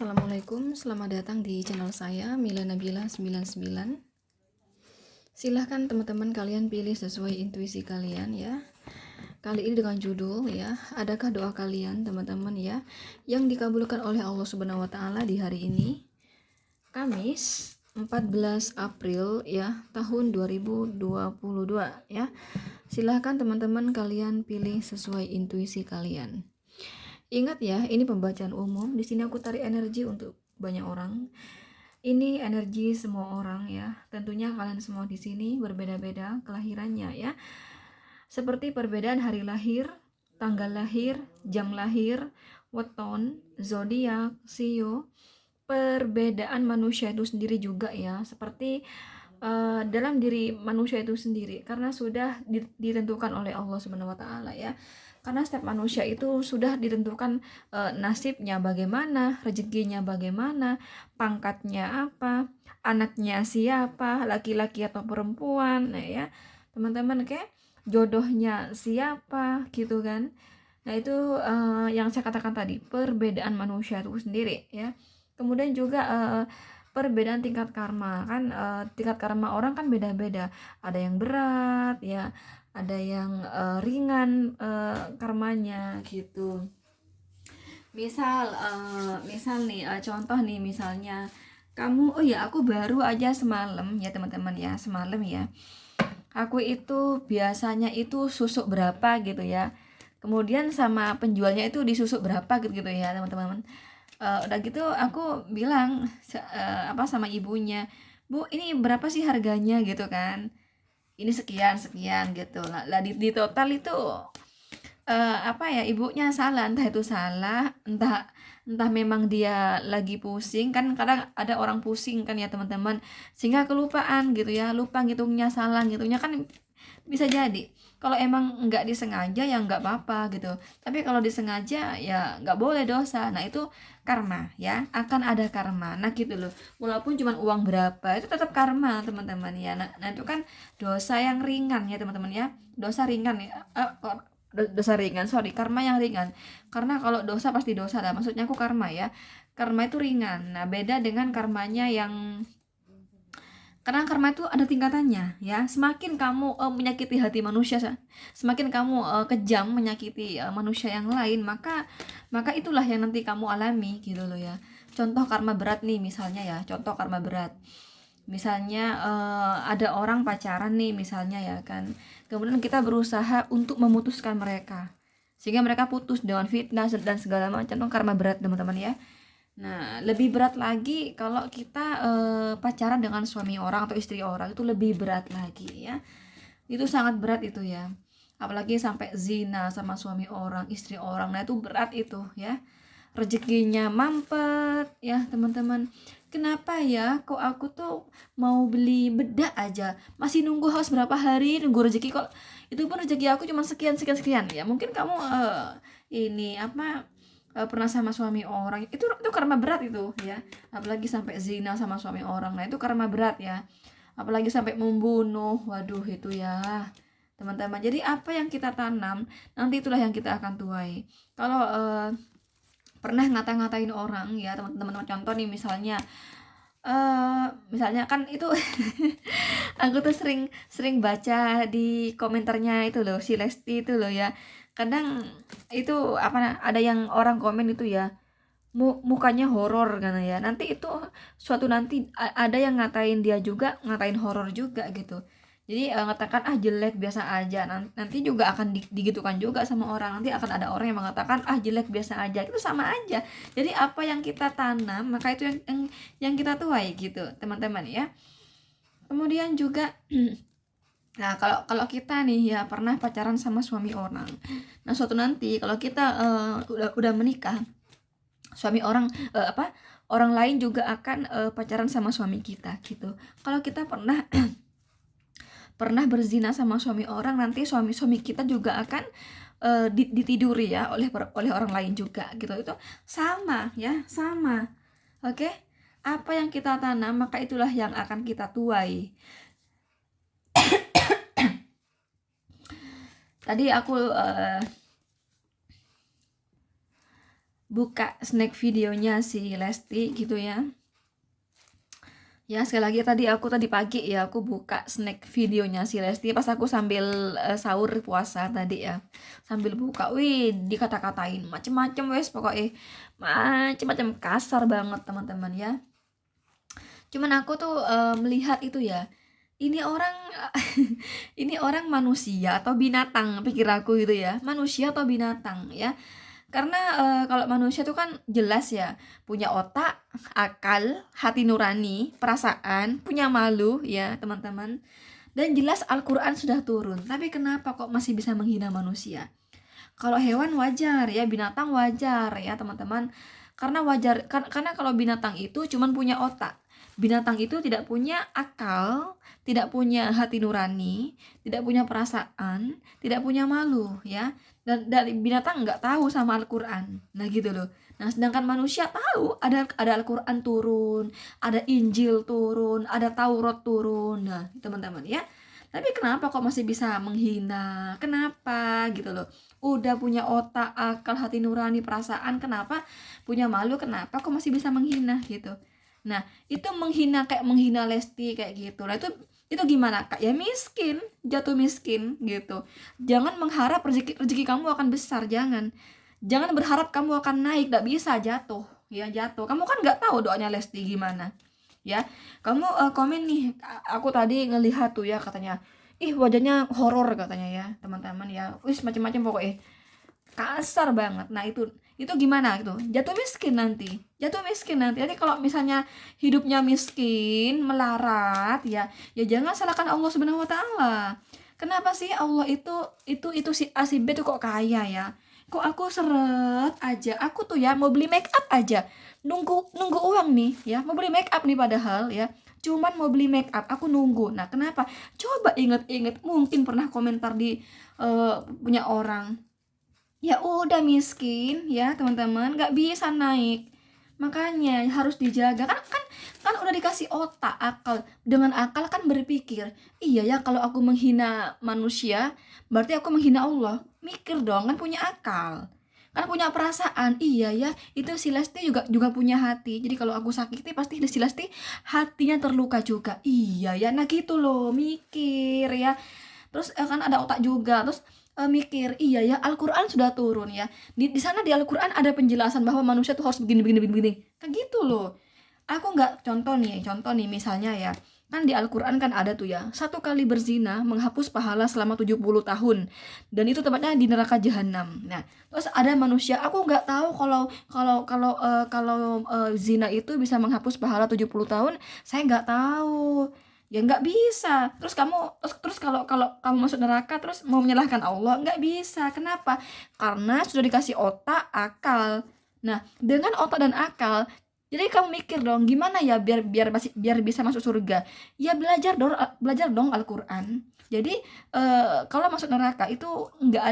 Assalamualaikum, selamat datang di channel saya Mila Nabila 99. Silahkan teman-teman kalian pilih sesuai intuisi kalian ya. Kali ini dengan judul ya, adakah doa kalian teman-teman ya yang dikabulkan oleh Allah Subhanahu wa taala di hari ini? Kamis 14 April ya, tahun 2022 ya. Silahkan teman-teman kalian pilih sesuai intuisi kalian. Ingat ya, ini pembacaan umum. Di sini aku tarik energi untuk banyak orang. Ini energi semua orang ya. Tentunya kalian semua di sini berbeda-beda kelahirannya ya. Seperti perbedaan hari lahir, tanggal lahir, jam lahir, weton, zodiak, sio, perbedaan manusia itu sendiri juga ya. Seperti dalam diri manusia itu sendiri, karena sudah ditentukan oleh Allah Subhanahu wa taala ya. Karena setiap manusia itu sudah ditentukan nasibnya bagaimana, rezekinya bagaimana, pangkatnya apa, anaknya siapa, laki-laki atau perempuan, nah ya teman-teman, kayak jodohnya siapa gitu kan. Nah itu yang saya katakan tadi, perbedaan manusia itu sendiri ya. Kemudian juga perbedaan tingkat karma kan, tingkat karma orang kan beda-beda, ada yang berat ya, ada yang ringan karmanya gitu. Misal nih, contoh nih, misalnya kamu, oh ya aku baru aja semalam ya teman-teman ya, semalam ya aku itu biasanya itu susuk berapa gitu ya, kemudian sama penjualnya itu disusuk berapa gitu, gitu ya teman-teman. Udah gitu aku bilang sama ibunya, Bu ini berapa sih harganya gitu kan, ini sekian sekian gitu lah di total itu ibunya salah, entah itu salah, entah entah memang dia lagi pusing kan, kadang ada orang pusing kan ya teman-teman, sehingga kelupaan gitu ya, lupa ngitungnya, salah ngitungnya kan, bisa jadi. Kalau emang nggak disengaja ya nggak apa-apa gitu, tapi kalau disengaja ya nggak boleh, dosa. Nah itu karma ya, akan ada karma. Nah gitu loh, walaupun cuma uang berapa itu tetap karma teman-teman ya. Nah itu kan dosa yang ringan ya teman-teman ya, dosa ringan ya, dosa ringan, sorry, karma yang ringan. Karena kalau dosa pasti dosa lah, maksudnya aku karma ya, karma itu ringan. Nah beda dengan karmanya yang, karena karma itu ada tingkatannya ya. Semakin kamu menyakiti hati manusia, semakin kamu kejam menyakiti manusia yang lain, maka itulah yang nanti kamu alami gitu loh ya. Contoh karma berat nih misalnya ya, contoh karma berat. Misalnya ada orang pacaran nih misalnya ya kan, kemudian kita berusaha untuk memutuskan mereka sehingga mereka putus dengan fitnah dan segala macam, karma berat teman-teman ya. Nah lebih berat lagi kalau kita pacaran dengan suami orang atau istri orang, itu lebih berat lagi ya, itu sangat berat itu ya. Apalagi sampai zina sama suami orang, istri orang, nah itu berat itu ya. Rezekinya mampet ya teman-teman. Kenapa ya kok aku tuh mau beli bedak aja masih nunggu, harus berapa hari nunggu rezeki, kok itu pun rezeki aku cuma sekian sekian sekian ya. Mungkin kamu pernah sama suami orang, itu karma berat itu ya. Apalagi sampai zina sama suami orang, nah itu karma berat ya. Apalagi sampai membunuh, waduh itu ya teman-teman. Jadi apa yang kita tanam nanti itulah yang kita akan tuai. Kalau pernah ngata-ngatain orang ya teman-teman, contoh nih misalnya kan itu aku tuh sering sering baca di komentarnya itu loh, si Lesti itu loh ya. Kadang itu ada yang orang komen itu ya, mukanya horor kan ya. Nanti itu suatu nanti ada yang ngatain dia juga, ngatain horor juga gitu. Jadi mengatakan jelek biasa aja. Nanti juga akan digitukan juga sama orang. Nanti akan ada orang yang mengatakan jelek biasa aja. Itu sama aja. Jadi apa yang kita tanam maka itu yang kita tuai gitu teman-teman ya. Kemudian juga nah kalau kita nih ya pernah pacaran sama suami orang. Nah suatu nanti kalau kita udah menikah, suami orang orang lain juga akan pacaran sama suami kita gitu. Kalau kita pernah pernah berzina sama suami orang, nanti suami kita juga akan ditiduri ya oleh orang lain juga gitu. Itu sama ya, sama. Oke, apa yang kita tanam maka itulah yang akan kita tuai. Tadi aku buka snack videonya si Lesti gitu ya. Ya sekali lagi tadi pagi ya aku buka snack videonya si Lesti pas aku sambil sahur puasa tadi ya. Sambil buka, wih dikata-katain macem-macem wes pokoknya macem-macem kasar banget teman-teman ya. Cuman aku tuh melihat itu ya. Ini orang ini orang manusia atau binatang pikir aku gitu ya. Manusia atau binatang ya. Karena kalau manusia tuh kan jelas ya, punya otak, akal, hati nurani, perasaan, punya malu ya teman-teman. Dan jelas Al-Quran sudah turun. Tapi kenapa kok masih bisa menghina manusia? Kalau hewan wajar ya, binatang wajar ya teman-teman. Karena wajar, karena kalau binatang itu cuman punya otak. Binatang itu tidak punya akal, tidak punya hati nurani, tidak punya perasaan, tidak punya malu ya. Dan dari binatang nggak tahu sama Al-Quran. Nah gitu loh. Nah sedangkan manusia tahu ada Al-Quran turun, ada Injil turun, ada Taurat turun. Nah teman-teman ya. Tapi kenapa kok masih bisa menghina? Kenapa gitu loh? Udah punya otak, akal, hati nurani, perasaan, kenapa punya malu, kenapa kok masih bisa menghina gitu. Nah itu menghina kayak menghina Lesti kayak gitu. Nah itu gimana kak? Ya miskin, jatuh miskin gitu. Jangan mengharap rezeki kamu akan besar, jangan berharap kamu akan naik, gak bisa, jatuh ya, jatuh. Kamu kan nggak tahu doanya Lesti gimana ya. Kamu komen nih, aku tadi ngelihat tuh ya katanya, ih wajahnya horor katanya ya teman-teman ya, wis macam-macam pokoknya kasar banget. Nah itu gimana gitu, jatuh miskin nanti. Jadi kalau misalnya hidupnya miskin melarat ya, ya jangan salahkan Allah Subhanahu Wa Taala. Kenapa sih Allah itu si A si B tuh kok kaya ya, kok aku seret aja, aku tuh ya mau beli make up aja nunggu nunggu uang nih ya, mau beli make up nih padahal ya, cuman mau beli make up aku nunggu. Nah kenapa? Coba inget-inget, mungkin pernah komentar di punya orang, ya udah miskin ya teman-teman, nggak bisa naik. Makanya harus dijaga, kan udah dikasih otak, akal. Dengan akal kan berpikir, iya ya kalau aku menghina manusia berarti aku menghina Allah. Mikir dong, kan punya akal, kan punya perasaan. Iya ya, itu si Lesti juga punya hati. Jadi kalau aku sakiti pasti si Lesti hatinya terluka juga. Iya ya, nah gitu loh, mikir ya. Terus kan ada otak juga. Terus mikir, iya ya Al-Quran sudah turun ya, di sana di Al-Quran ada penjelasan bahwa manusia tuh harus begini begini begini, kayak gitu loh. Aku nggak, contoh nih misalnya ya, kan di Al-Quran kan ada tuh ya, satu kali berzina menghapus pahala selama 70 tahun, dan itu tempatnya di neraka jahanam. Nah terus ada manusia, aku nggak tahu kalau zina itu bisa menghapus pahala 70 tahun, saya nggak tahu. Ya nggak bisa. Terus terus kalau kalau kamu masuk neraka terus mau menyalahkan Allah, nggak bisa. Kenapa? Karena sudah dikasih otak, akal. Nah dengan otak dan akal, jadi kamu mikir dong gimana ya biar bisa masuk surga. Ya belajar dong Al-Quran. Jadi kalau masuk neraka itu nggak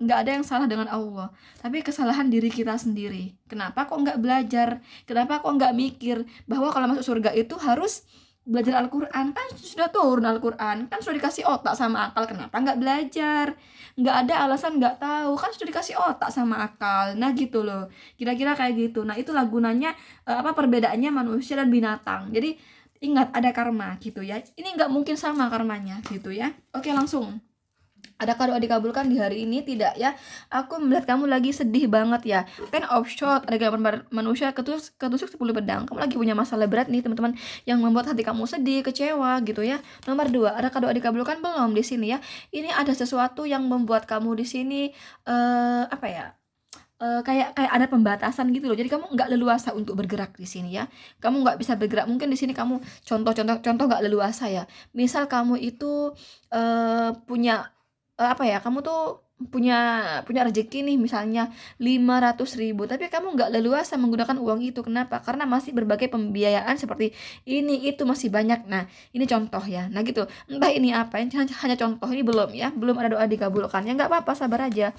ada yang salah dengan Allah, tapi kesalahan diri kita sendiri. Kenapa kok nggak belajar? Kenapa kok nggak mikir bahwa kalau masuk surga itu harus belajar Al-Quran? Kan sudah turun Al-Quran, kan sudah dikasih otak sama akal, kenapa nggak belajar? Nggak ada alasan nggak tahu, kan sudah dikasih otak sama akal. Nah gitu loh, kira-kira kayak gitu. Nah itulah gunanya, apa perbedaannya manusia dan binatang. Jadi ingat ada karma gitu ya, ini nggak mungkin sama karmanya gitu ya. Oke langsung, adakah doa dikabulkan di hari ini? Tidak ya. Aku melihat kamu lagi sedih banget ya. Ten of shot, ada gambar manusia ketusuk 10 pedang. Kamu lagi punya masalah berat nih teman-teman, yang membuat hati kamu sedih, kecewa gitu ya. Nomor 2, adakah doa dikabulkan? Belum di sini ya. Ini ada sesuatu yang membuat kamu di sini apa ya? Kayak ada pembatasan gitu loh. Jadi kamu nggak leluasa untuk bergerak di sini ya. Kamu nggak bisa bergerak. Mungkin di sini kamu contoh nggak leluasa ya. Misal kamu itu punya apa ya, kamu tuh punya punya rezeki nih misalnya 500.000, tapi kamu nggak leluasa menggunakan uang itu. Kenapa? Karena masih berbagai pembiayaan seperti ini itu masih banyak. Nah ini contoh ya. Nah gitu, entah ini apa, ini hanya contoh, ini belum ya, belum ada doa dikabulkan ya. Nggak apa-apa, sabar aja.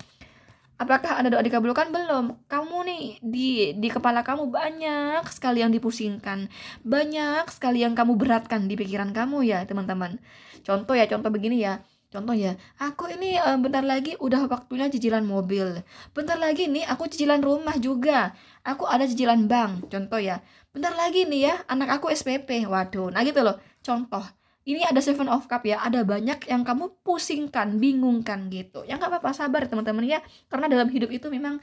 Apakah ada doa dikabulkan? Belum. Kamu nih di kepala kamu banyak sekali yang dipusingkan, banyak sekali yang kamu beratkan di pikiran kamu ya teman-teman. Contoh begini ya. Contoh ya, aku ini bentar lagi udah waktunya cicilan mobil. Bentar lagi nih aku cicilan rumah juga. Aku ada cicilan bank. Contoh ya. Bentar lagi nih ya anak aku SPP. Waduh. Nah gitu loh. Contoh. Ini ada Seven of Cup ya. Ada banyak yang kamu pusingkan, bingungkan gitu. Ya nggak apa-apa, sabar teman-teman ya. Karena dalam hidup itu memang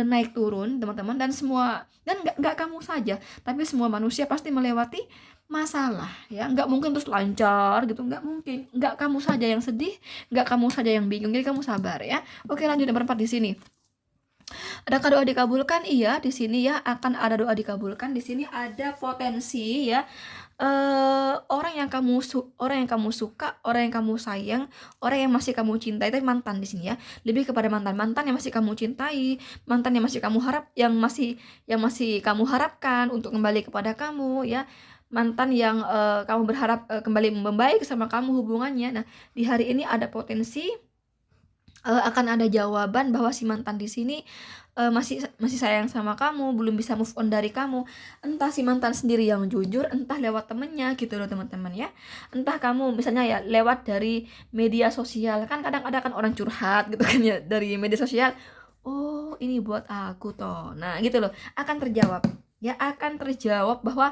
naik turun teman-teman, dan nggak kamu saja, tapi semua manusia pasti melewati masalah ya, nggak mungkin terus lancar gitu, nggak mungkin, nggak kamu saja yang sedih, nggak kamu saja yang bingung, jadi kamu sabar ya. Oke, lanjut nomor 4 di sini. Adakah doa dikabulkan? Iya, di sini ya akan ada doa dikabulkan. Di sini ada potensi ya. Orang yang kamu suka, orang yang kamu sayang, orang yang masih kamu cintai, tapi mantan di sini ya. Lebih kepada mantan yang masih kamu cintai, mantan yang masih kamu harap, yang masih kamu harapkan untuk kembali kepada kamu ya. Mantan yang kamu berharap kembali membaik sama kamu hubungannya. Nah, di hari ini ada potensi akan ada jawaban bahwa si mantan di sini masih masih sayang sama kamu, belum bisa move on dari kamu. Entah si mantan sendiri yang jujur, entah lewat temennya gitu loh teman-teman ya. Entah kamu misalnya ya lewat dari media sosial, kan kadang ada kan orang curhat gitu kan ya dari media sosial. Oh, ini buat aku toh. Nah, gitu loh. Akan terjawab. Ya akan terjawab bahwa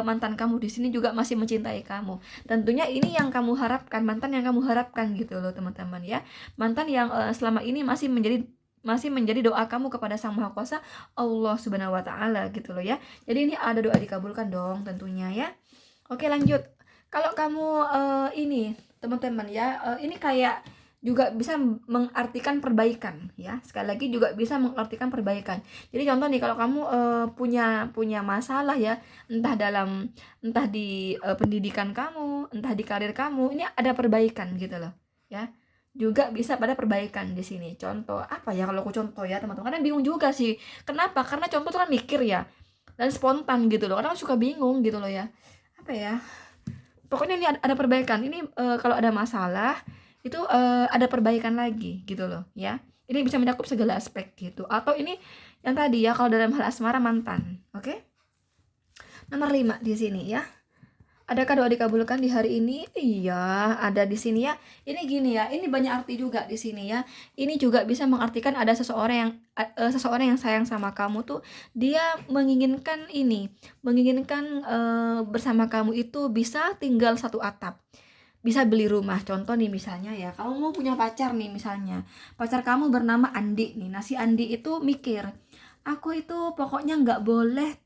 mantan kamu di sini juga masih mencintai kamu. Tentunya ini yang kamu harapkan, mantan yang kamu harapkan gitu loh teman-teman ya. Mantan yang selama ini masih menjadi doa kamu kepada Sang Maha Kuasa Allah Subhanahu wa taala gitu loh ya. Jadi ini ada doa dikabulkan dong tentunya ya. Oke, lanjut. Kalau kamu ini teman-teman ya, ini kayak juga bisa mengartikan perbaikan ya. Sekali lagi juga bisa mengartikan perbaikan. Jadi contoh nih, kalau kamu punya masalah ya, entah di pendidikan kamu, entah di karir kamu, ini ada perbaikan gitu loh ya. Juga bisa pada perbaikan di sini. Contoh apa ya, kalau aku contoh ya teman-teman, kadang bingung juga sih. Kenapa? Karena contoh tuh kan mikir ya, dan spontan gitu loh. Kadang suka bingung gitu loh ya. Apa ya? Pokoknya ini ada perbaikan. Ini kalau ada masalah itu ada perbaikan lagi gitu loh ya. Ini bisa mencakup segala aspek gitu. Atau ini yang tadi ya, kalau dalam hal asmara mantan. Oke? Nomor 5 di sini ya. Adakah doa dikabulkan di hari ini? Iya, ada di sini ya. Ini gini ya, ini banyak arti juga di sini ya. Ini juga bisa mengartikan ada seseorang yang sayang sama kamu tuh, dia menginginkan bersama kamu itu bisa tinggal satu atap. Bisa beli rumah. Contoh nih misalnya ya, kamu mau punya pacar nih misalnya. Pacar kamu bernama Andi nih. Nah, si Andi itu mikir, aku itu pokoknya nggak boleh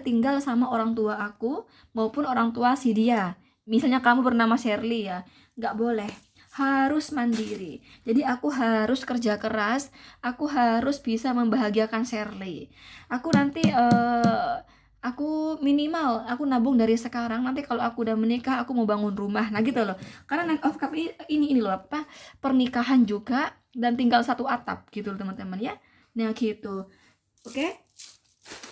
tinggal sama orang tua aku maupun orang tua si dia. Misalnya kamu bernama Shirley ya, nggak boleh, harus mandiri. Jadi aku harus kerja keras, aku harus bisa membahagiakan Shirley. Aku nanti aku minimal aku nabung dari sekarang, nanti kalau aku udah menikah aku mau bangun rumah. Nah gitu loh. Karena Nine of Cup ini loh apa, pernikahan juga dan tinggal satu atap gitu loh teman-teman ya. Nah gitu. Oke.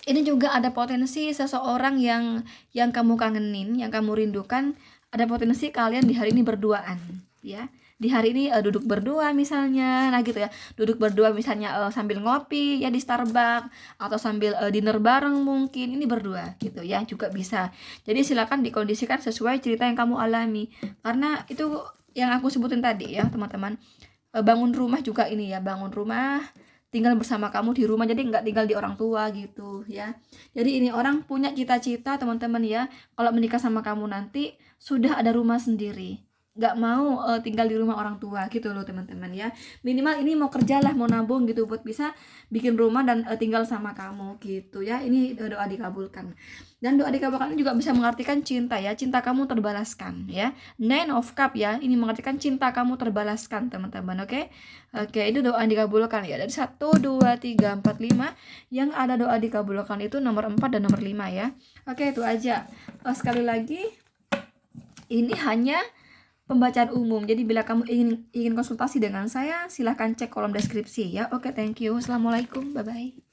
Ini juga ada potensi seseorang yang kamu kangenin, yang kamu rindukan. Ada potensi kalian di hari ini berduaan, ya. Di hari ini duduk berdua misalnya, nah gitu ya. Duduk berdua misalnya sambil ngopi ya di Starbucks, atau sambil dinner bareng mungkin. Ini berdua gitu ya, juga bisa. Jadi silakan dikondisikan sesuai cerita yang kamu alami. Karena itu yang aku sebutin tadi ya, teman-teman. Bangun rumah juga ini ya, bangun rumah tinggal bersama kamu di rumah, jadi nggak tinggal di orang tua gitu ya. Jadi ini orang punya cita-cita teman-teman ya, kalau menikah sama kamu nanti sudah ada rumah sendiri, nggak mau tinggal di rumah orang tua gitu loh teman-teman ya. Minimal ini mau kerja lah, mau nabung gitu buat bisa bikin rumah dan tinggal sama kamu gitu ya. Ini doa dikabulkan. Dan doa dikabulkan ini juga bisa mengartikan cinta ya, cinta kamu terbalaskan ya. Nine of Cup ya, ini mengartikan cinta kamu terbalaskan teman-teman. Oke. Oke, itu doa dikabulkan ya. Dari 1, 2, 3, 4, 5 yang ada doa dikabulkan itu nomor 4 dan nomor 5 ya. Oke, itu aja. Sekali lagi, ini hanya pembacaan umum. Jadi bila kamu ingin konsultasi dengan saya, silahkan cek kolom deskripsi ya. Oke, thank you. Assalamualaikum. Bye-bye.